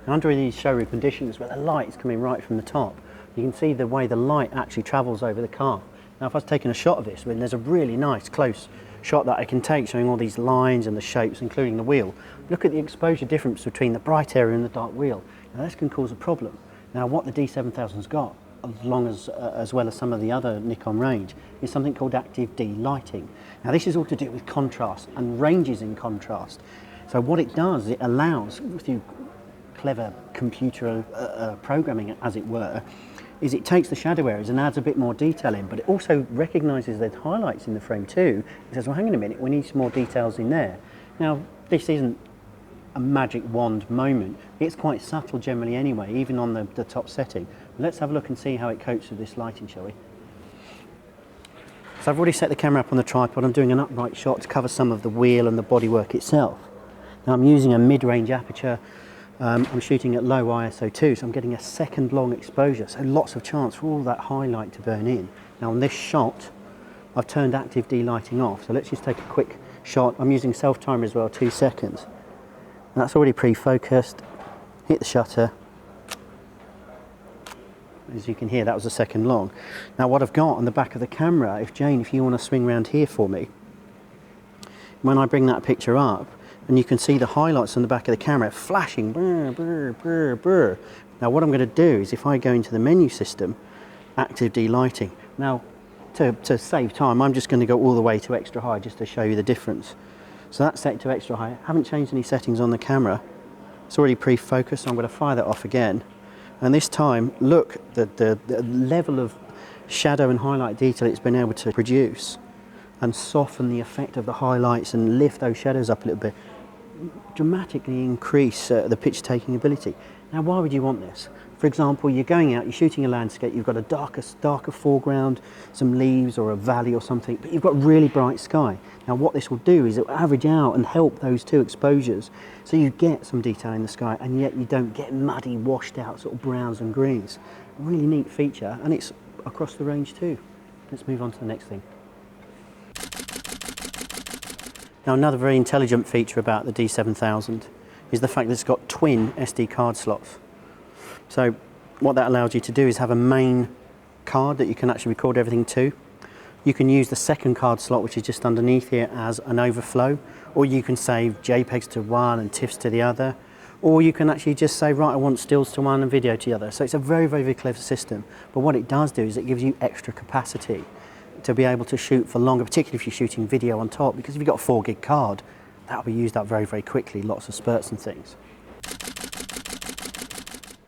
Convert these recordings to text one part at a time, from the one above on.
And under these showroom conditions where the light is coming right from the top, you can see the way the light actually travels over the car. Now if I was taking a shot of this, when there's a really nice close shot that I can take showing all these lines and the shapes, including the wheel, look at the exposure difference between the bright area and the dark wheel. Now this can cause a problem. Now what the D7000's got, as well as some of the other Nikon range, is something called active D lighting. Now this is all to do with contrast and ranges in contrast. So what it does, it allows, through clever computer programming as it were, is it takes the shadow areas and adds a bit more detail in, but it also recognises there's highlights in the frame too. It says, well, hang on a minute, we need some more details in there. Now, this isn't a magic wand moment. It's quite subtle generally anyway, even on the top setting. But let's have a look and see how it copes with this lighting, shall we? So I've already set the camera up on the tripod. I'm doing an upright shot to cover some of the wheel and the bodywork itself. Now I'm using a mid-range aperture. I'm shooting at low ISO 2, so I'm getting a second long exposure, so lots of chance for all that highlight to burn in. Now on this shot, I've turned active D lighting off, so let's just take a quick shot. I'm using self-timer as well, 2 seconds. And that's already pre-focused. Hit the shutter. As you can hear, that was a second long. Now what I've got on the back of the camera, Jane, if you want to swing around here for me, when I bring that picture up, and you can see the highlights on the back of the camera flashing, brr, brr, brr, brr. Now what I'm going to do is if I go into the menu system, active D lighting. Now to save time, I'm just going to go all the way to extra high just to show you the difference. So that's set to extra high. I haven't changed any settings on the camera. It's already pre-focused, so I'm going to fire that off again. And this time, look, the level of shadow and highlight detail it's been able to produce and soften the effect of the highlights and lift those shadows up a little bit, dramatically increase the picture taking ability. Now why would you want this? For example, you're going out, you're shooting a landscape, you've got a darker foreground, some leaves or a valley or something, but you've got really bright sky. Now what this will do is it will average out and help those two exposures, so you get some detail in the sky and yet you don't get muddy, washed out sort of browns and greens. A really neat feature, and it's across the range too. Let's move on to the next thing. Now another very intelligent feature about the D7000 is the fact that it's got twin SD card slots. So what that allows you to do is have a main card that you can actually record everything to. You can use the second card slot, which is just underneath here, as an overflow, or you can save JPEGs to one and TIFFs to the other, or you can actually just say, right, I want stills to one and video to the other. So it's a very, very, very clever system. But what it does do is it gives you extra capacity to be able to shoot for longer, particularly if you're shooting video on top, because if you've got a 4 gig card, that'll be used up very, very quickly, lots of spurts and things.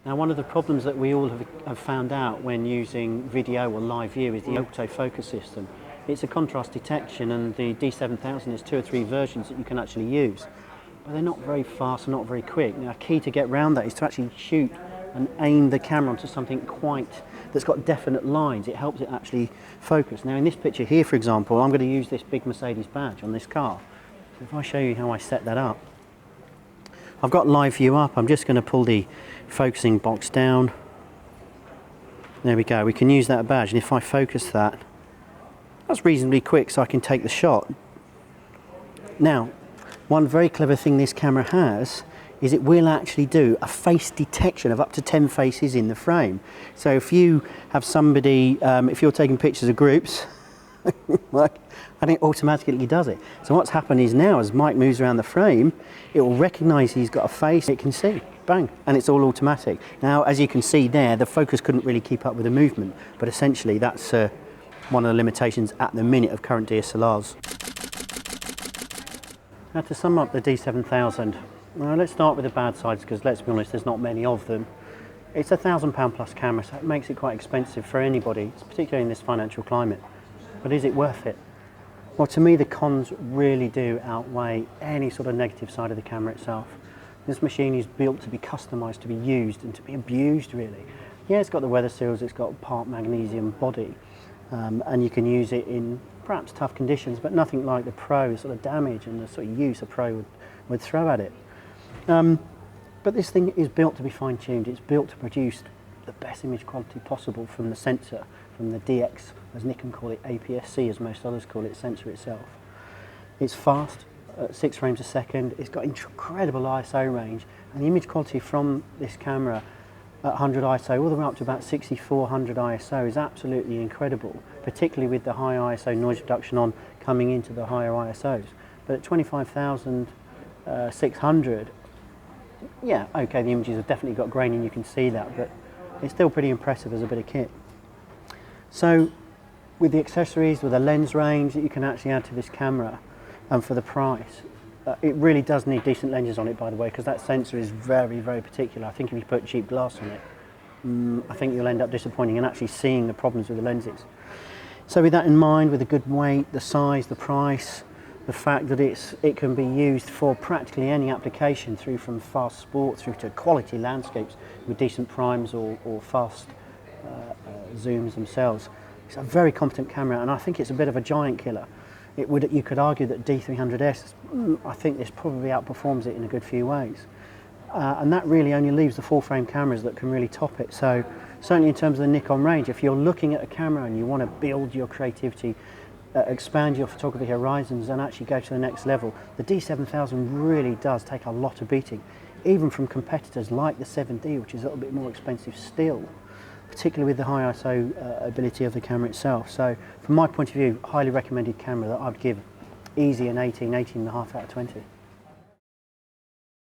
Now one of the problems that we all have found out when using video or live view is the autofocus system. It's a contrast detection, and the D7000 has 2 or 3 versions that you can actually use. But they're not very fast and not very quick. Now, a key to get around that is to actually shoot and aim the camera onto something that's got definite lines. It helps it actually focus. Now in this picture here, for example, I'm going to use this big Mercedes badge on this car. So if I show you how I set that up, I've got live view up. I'm just going to pull the focusing box down. There we go. We can use that badge, and if I focus that, that's reasonably quick, so I can take the shot. Now, one very clever thing this camera has is it will actually do a face detection of up to 10 faces in the frame. So if you have somebody, if you're taking pictures of groups, and it automatically does it. So what's happened is now, as Mike moves around the frame, it will recognise he's got a face, it can see, bang, and it's all automatic. Now, as you can see there, the focus couldn't really keep up with the movement, but essentially that's one of the limitations at the minute of current DSLRs. Now to sum up the D7000, well, let's start with the bad sides, because let's be honest, there's not many of them. It's a £1,000 plus camera, so it makes it quite expensive for anybody, particularly in this financial climate. But is it worth it? Well, to me, the cons really do outweigh any sort of negative side of the camera itself. This machine is built to be customised, to be used and to be abused, really. Yeah, it's got the weather seals, it's got part magnesium body, and you can use it in perhaps tough conditions, but nothing like the Pro sort of damage and the sort of use a Pro would throw at it. But this thing is built to be fine-tuned. It's built to produce the best image quality possible from the sensor, from the DX, as Nikon call it, APS-C as most others call it, sensor itself. It's fast, at 6 frames a second, it's got incredible ISO range, And the image quality from this camera at 100 ISO all the way up to about 6400 ISO is absolutely incredible, particularly with the high ISO noise reduction on coming into the higher ISOs. But at 25,600, yeah, okay, the images have definitely got grain and you can see that, but it's still pretty impressive as a bit of kit. So with the accessories, with the lens range that you can actually add to this camera, and for the price, it really does need decent lenses on it, by the way, because that sensor is very, very particular. I think if you put cheap glass on it, I think you'll end up disappointing and actually seeing the problems with the lenses. So with that in mind, with the good weight, the size, the price, the fact that it can be used for practically any application, through from fast sport through to quality landscapes with decent primes or fast zooms themselves. It's a very competent camera, and I think it's a bit of a giant killer. You could argue that D300S, I think this probably outperforms it in a good few ways. And that really only leaves the full frame cameras that can really top it. So certainly in terms of the Nikon range, if you're looking at a camera and you want to build your creativity, expand your photography horizons and actually go to the next level, the D7000 really does take a lot of beating, even from competitors like the 7D, which is a little bit more expensive still, particularly with the high ISO ability of the camera itself. So from my point of view, highly recommended camera that I'd give easy an 18, 18.5 out of 20.